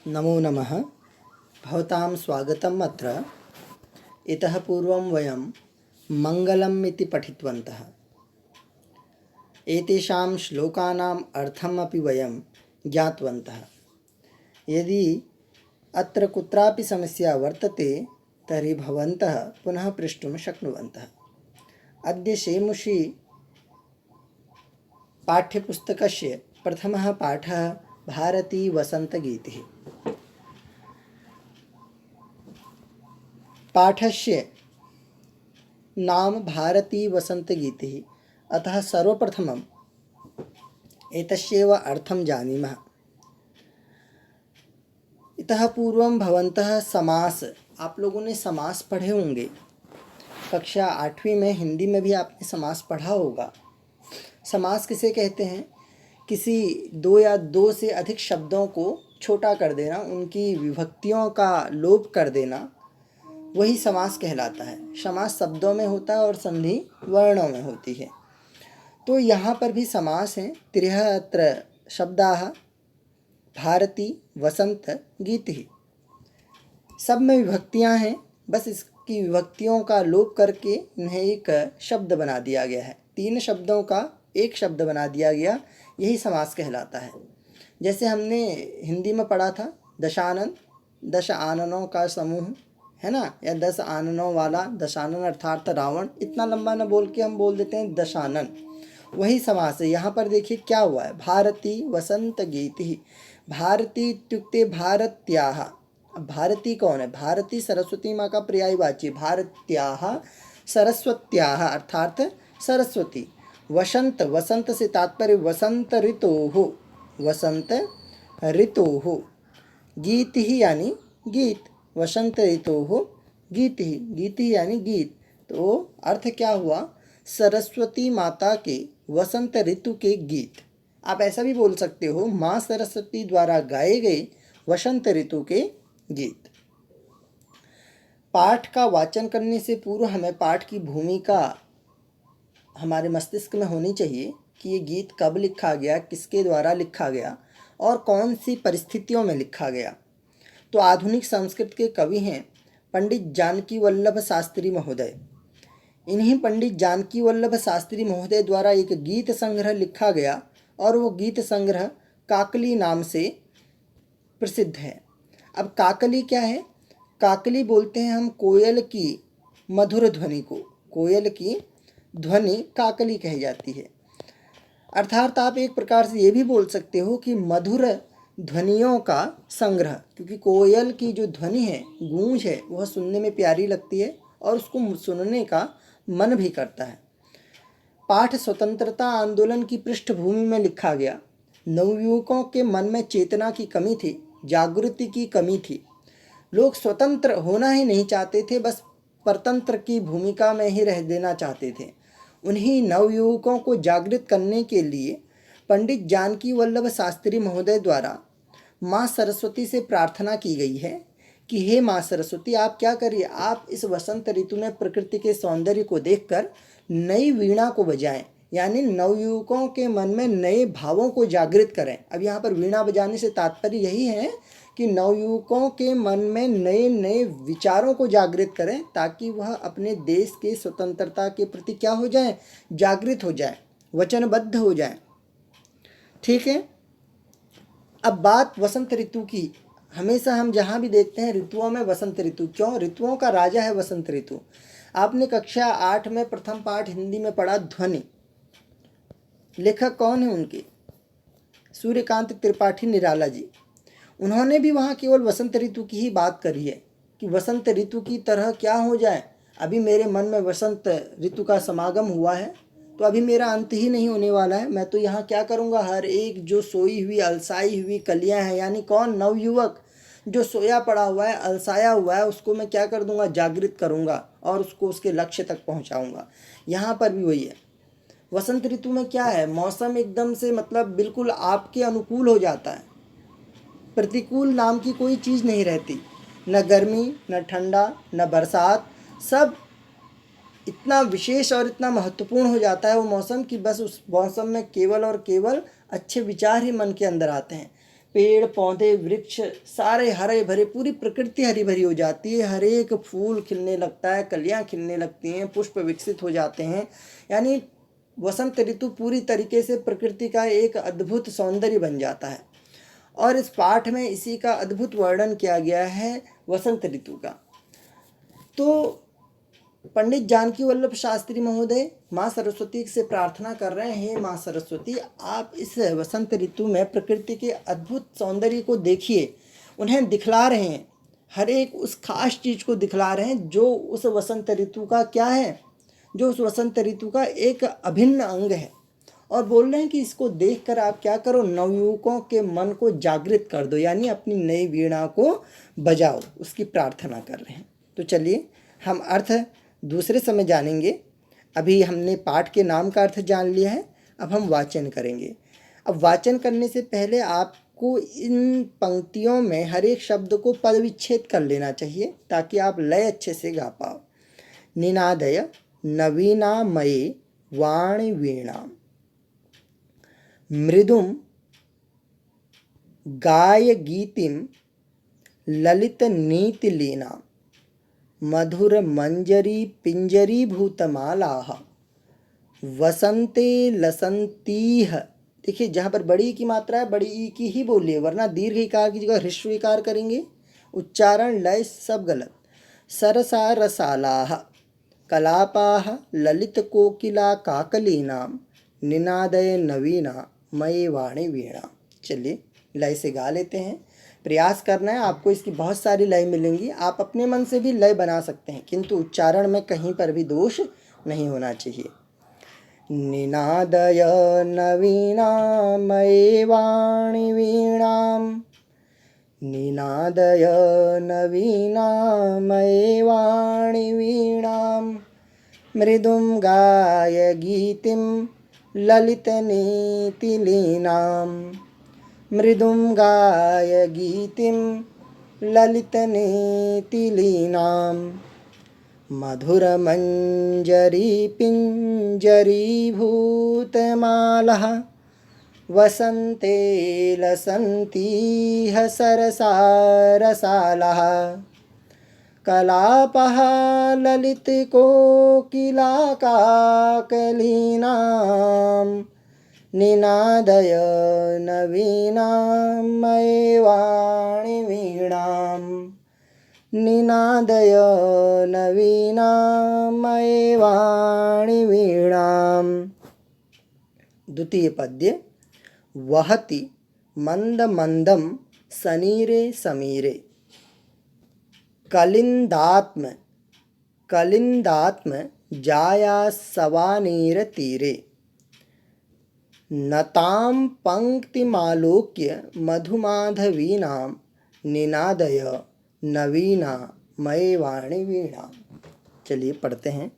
नमो नमः। भवतां स्वागतम् अत्र। इतः पूर्वं वयं मङ्गलम् इति पठितवन्तः। एतेषां श्लोकानाम् अर्थमपि वयं ज्ञातवन्तः। यदि अत्र कुत्रापि समस्या वर्तते तर्हि भवन्तः पुनः पृष्टुं शक्नुवन्तः। अद्य शेमुषी पाठ्यपुस्तकस्य प्रथमः पाठः भारतीवसन्तगीतिः। पाठस्य नाम भारतीवसन्तगीतिः। अतः सर्वप्रथमम् एतस्यैव अर्थं जानीमः। इतः पूर्वं भवन्तः समास, आप लोगों ने समास पढ़े होंगे। कक्षा 8वीं में हिंदी में भी आपने समास पढ़ा होगा। समास किसे कहते हैं? किसी दो या दो से अधिक शब्दों को छोटा कर देना, उनकी विभक्तियों का लोप कर देना, वही समास कहलाता है। समास शब्दों में होता है और संधि वर्णों में होती है। तो यहाँ पर भी समास हैं। त्रिः अत्र शब्दाः भारती वसंत गीतिः। सब में विभक्तियाँ हैं, बस इसकी विभक्तियों का लोप करके इन्हें एक शब्द बना दिया गया है। 3 शब्दों का एक शब्द बना दिया गया, यही समास कहलाता है। जैसे हमने हिंदी में पढ़ा था दशानन, 10 आननों का समूह है ना, या 10 आननों वाला दशानन अर्थात रावण। इतना लंबा न बोल के हम बोल देते हैं दशानन, वही समास है। यहाँ पर देखिए क्या हुआ है, भारती वसंत गीति। भारती इत्युक्ते भारत्याः। अब भारती कौन है? भारती सरस्वती माँ का पर्यायवाची। भारत्याः सरस्वत्याः अर्थात सरस्वती। वसंत, वसंत से तात्पर्य वसंत ऋतोः, वसंत ऋतोः। गीतिः यानी गीत, वसंत ऋतोः गीतिः, गीतिः यानी गीत। तो अर्थ क्या हुआ? सरस्वती माता के वसंत ऋतु के गीत। आप ऐसा भी बोल सकते हो, माँ सरस्वती द्वारा गाए गए वसंत ऋतु के गीत। पाठ का वाचन करने से पूर्व हमें पाठ की भूमिका हमारे मस्तिष्क में होनी चाहिए कि ये गीत कब लिखा गया, किसके द्वारा लिखा गया और कौन सी परिस्थितियों में लिखा गया। तो आधुनिक संस्कृत के कवि हैं पंडित जानकी वल्लभ शास्त्री महोदय। इन्हीं पंडित जानकी वल्लभ शास्त्री महोदय द्वारा एक गीत संग्रह लिखा गया और वो गीत संग्रह काकली नाम से प्रसिद्ध है। अब काकली क्या है? काकली बोलते हैं हम कोयल की मधुर ध्वनि को। कोयल की ध्वनि काकली कही जाती है। अर्थात आप एक प्रकार से ये भी बोल सकते हो कि मधुर ध्वनियों का संग्रह, क्योंकि कोयल की जो ध्वनि है, गूंज है, वह सुनने में प्यारी लगती है और उसको सुनने का मन भी करता है। पाठ स्वतंत्रता आंदोलन की पृष्ठभूमि में लिखा गया। नवयुवकों के मन में चेतना की कमी थी, जागृति की कमी थी। लोग स्वतंत्र होना ही नहीं चाहते थे, बस परतंत्र की भूमिका में ही रह देना चाहते थे। उन्हीं नवयुवकों को जागृत करने के लिए पंडित जानकी वल्लभ शास्त्री महोदय द्वारा माँ सरस्वती से प्रार्थना की गई है कि हे माँ सरस्वती, आप क्या करिए, आप इस वसंत ऋतु में प्रकृति के सौंदर्य को देखकर नई वीणा को बजाएं, यानी नवयुवकों के मन में नए भावों को जागृत करें। अब यहाँ पर वीणा बजाने से तात्पर्य यही है कि नवयुवकों के मन में नए नए विचारों को जागृत करें, ताकि वह अपने देश के स्वतंत्रता के प्रति क्या हो जाए, जागृत हो जाए, वचनबद्ध हो जाए। ठीक है। अब बात वसंत ऋतु की। हमेशा हम जहाँ भी देखते हैं ऋतुओं में वसंत ऋतु। क्यों? ऋतुओं का राजा है वसंत ऋतु। आपने कक्षा 8 में प्रथम पाठ हिंदी में पढ़ा ध्वनि। लेखक कौन है उनके? सूर्यकांत त्रिपाठी निराला जी। उन्होंने भी वहाँ केवल वसंत ऋतु की ही बात करी है कि वसंत ऋतु की तरह क्या हो जाए। अभी मेरे मन में वसंत ऋतु का समागम हुआ है, तो अभी मेरा अंत ही नहीं होने वाला है। मैं तो यहाँ क्या करूँगा, हर एक जो सोई हुई अलसाई हुई कलियाँ हैं, यानी कौन? नवयुवक जो सोया पड़ा हुआ है, अलसाया हुआ है, उसको मैं क्या कर दूँगा, जागृत करूँगा और उसको उसके लक्ष्य तक पहुँचाऊँगा। यहाँ पर भी वही है। वसंत ऋतु में क्या है, मौसम एकदम से मतलब बिल्कुल आपके अनुकूल हो जाता है। प्रतिकूल नाम की कोई चीज़ नहीं रहती, न गर्मी, न ठंडा, न बरसात। सब इतना विशेष और इतना महत्वपूर्ण हो जाता है वो मौसम कि बस उस मौसम में केवल और केवल अच्छे विचार ही मन के अंदर आते हैं। पेड़ पौधे वृक्ष सारे हरे भरे, पूरी प्रकृति हरी भरी हो जाती है, हर एक फूल खिलने लगता है, कलियां खिलने लगती हैं, पुष्प विकसित हो जाते हैं। यानी वसंत ऋतु पूरी तरीके से प्रकृति का एक अद्भुत सौंदर्य बन जाता है। और इस पाठ में इसी का अद्भुत वर्णन किया गया है वसंत ऋतु का। तो पंडित जानकी वल्लभ शास्त्री महोदय माँ सरस्वती से प्रार्थना कर रहे हैं, माँ सरस्वती आप इस वसंत ऋतु में प्रकृति के अद्भुत सौंदर्य को देखिए, उन्हें दिखला रहे हैं, हर एक उस खास चीज़ को दिखला रहे हैं जो उस वसंत ऋतु का क्या है, जो उस वसंत ऋतु का एक अभिन्न अंग है। और बोल रहे हैं कि इसको देखकर आप क्या करो, नवयुवकों के मन को जागृत कर दो, यानी अपनी नई वीणा को बजाओ, उसकी प्रार्थना कर रहे हैं। तो चलिए हम अर्थ दूसरे समय जानेंगे। अभी हमने पाठ के नाम का अर्थ जान लिया है, अब हम वाचन करेंगे। अब वाचन करने से पहले आपको इन पंक्तियों में हर एक शब्द को पद विच्छेद कर लेना चाहिए ताकि आप लय अच्छे से गा पाओ। निनादय नवीनामये वाणी वीणा मृदुम गाय गीतिम ललित नीतिलीना मधुर मंजरी पिंजरी भूतमालाः वसंते लसंतीह। देखिए जहाँ पर बड़ी की मात्रा है बड़ी ई की ही बोलिए, वरना दीर्घ इकार की जगह ह्रस्व इकार करेंगे, उच्चारण लय सब गलत। सरसा रसालाः कलापाः ललित कोकिला काकलीनां निनादय नवीना मये वाणी वीणा। चलिए लय से गा लेते हैं, प्रयास करना है, आपको इसकी बहुत सारी लय मिलेंगी, आप अपने मन से भी लय बना सकते हैं, किंतु उच्चारण में कहीं पर भी दोष नहीं होना चाहिए। निनादय नवीना मये वाणी वीणाम निनादय नवीना मये वाणी वीणाम मृदुं गाय गीतिं ललितनीतिलीनां मृदुं गाय गीतिं ललितनीतिलीनां मधुरमञ्जरी पिञ्जरीभूतमालः वसन्ते लसन्तीह सरसारसालः कलापः ललितकोकिलाकाकलीनां निनादय नवीना मये वाणी वीणां निनादय नवीना मये वाणी वीणां। द्वितीय पद्य वहति मंद मंदम सनीरे समीरे कलिंदात्म कलिंदात्म जाया सवानीर तीरे नतां पंक्तिमालोक्य मधुमाधवीनां निनादय नवीना मये वाणी वीणा। चलिए पढ़ते हैं।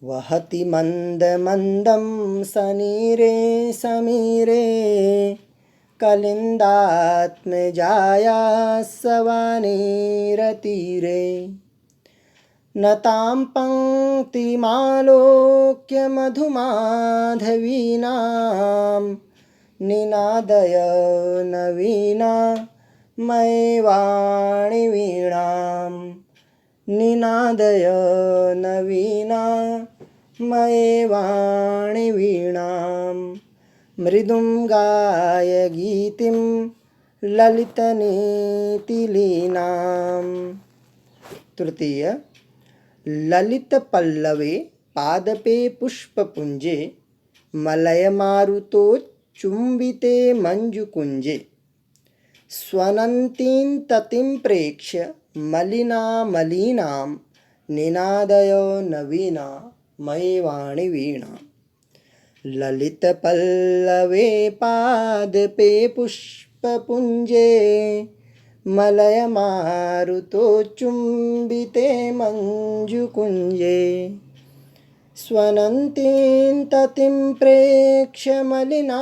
वहति मंद मंदम सनीरे समीरे कलिंदात्मजाया सवानीरतीरे नतां पंक्तिमालोक्य मधुमाधवीनां निनादय नवीना मये वाणी वीणां निनादय नवीना मये वाणी वीणां मृदुं गाय गीतिं ललितनीतिलीनां। तृतीय ललित पल्लवे पादपे पुष्पपुञ्जे मलयमारुतो चुम्बिते मञ्जुकुञ्जे स्वनन्तीं ततिं प्रेक्ष्य मलिनामलीनां निनादय नवीना मये वाणी वीणा। ललितपल्लवे पादपे पुष्पपुञ्जे मलयमारुतो चुम्बिते मञ्जुकुञ्जे स्वनन्तीं ततिं प्रेक्ष्य मलिनामलीनां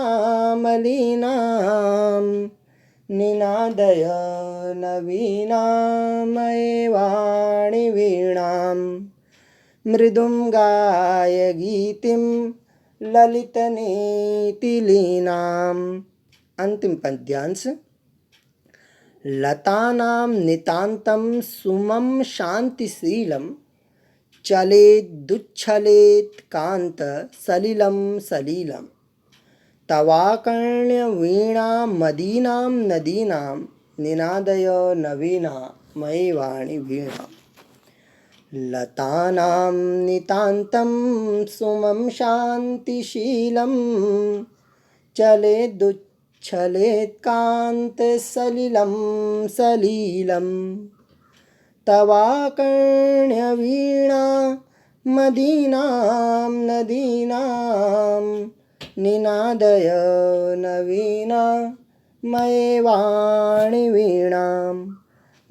निनादय नवीना मये वाणी वीणां मृदुं गाय गीतिं ललितनीतिलीनां। अंतिम पद्यांश। लतानां नितान्तं सुमं शान्तिशीलं चलेदुच्छलेत् कान्त सलिलं सलीलं तवाकर्ण्यवीणां मदीनां नदीनां निनादय नवीना मयि वाणि वीणा। लतानां नितान्तं सुमं शान्तिशीलं चलेदुच्छलेत्कान्तसलिलं सलीलं तवाकर्ण्यवीणा मदीनां नदीनां निनादय नवीना मयि वाणि वीणां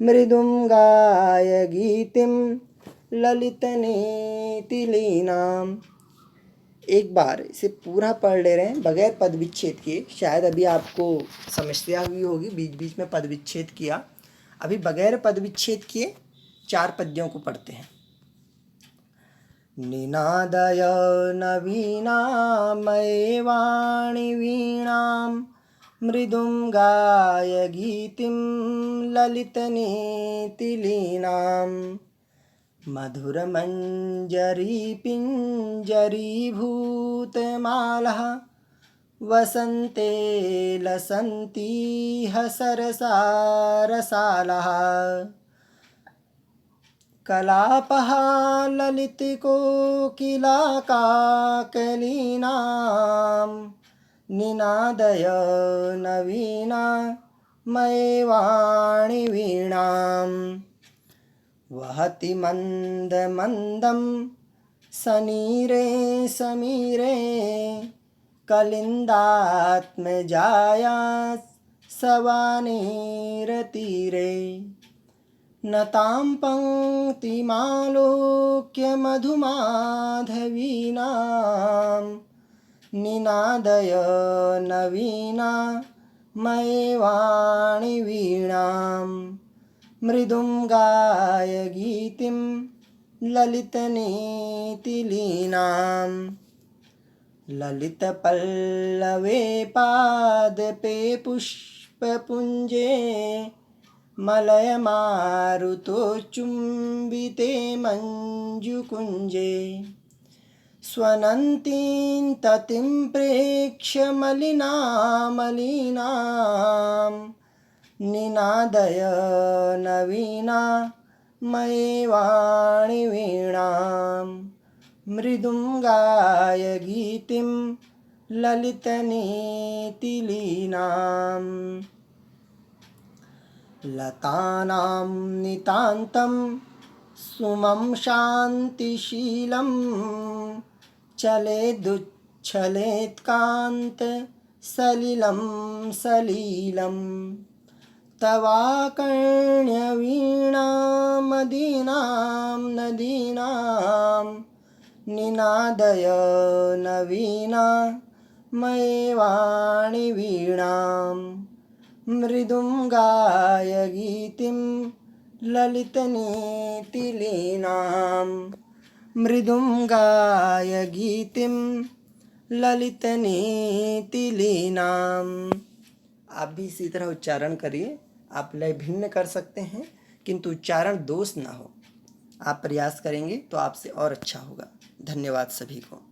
मृदुं गाय गीतिं ललितनेतिलीनाम। एक बार इसे पूरा पढ़ ले रहे हैं बगैर पद विच्छेद किए। शायद अभी आपको समस्या हुई होगी, बीच बीच में पद विच्छेद किया। अभी बगैर पद विच्छेद किए 4 पद्यों को पढ़ते हैं। निनादय नवीना मयि वाणि वीणां मृदुं गाय गीतिं ललितनेतिलीनां मधुरमञ्जरी पिञ्जरीभूतमालः वसन्ते लसन्तीह सरसारसालः कलापः ललितकोकिलाकाकलीनां निनादय नवीना मयि वाणि वीणां वहति मन्दमन्दं सनीरे समीरे कलिन्दात्मजाया सवानेरतीरे नतां पङ्क्तिमालोक्य मधुमाधवीनां निनादय नवीना मयि वाणि वीणां मृदुं गाय गीतिं ललितनेतिलीनां ललितपल्लवे पादपे पुष्पपुञ्जे मलयमारुतोच्चुम्बिते मञ्जुकुञ्जे स्वनन्तीं ततिं प्रेक्ष्य मलिनामलीनां निनादय नवीना मयि वाणि वीणां मृदुं गाय गीतिं ललितनेतिलीनां लतानां नितान्तं सुमं शान्तिशीलं चलेदुच्छलेत्कान्त सलिलं सलीलं तवाकर्ण्यवीणा मदीनां नदीनां निनादय नवीना मयि वाणि वीणां मृदुं गाय गीतिं ललितनेतिलीनां मृदुं गाय गीतिं ललितनेतिलीनां। आप भी इसी तरह उच्चारण करिए। आप लय भिन्न कर सकते हैं किंतु उच्चारण दोष ना हो। आप प्रयास करेंगे तो आपसे और अच्छा होगा। धन्यवाद सभी को।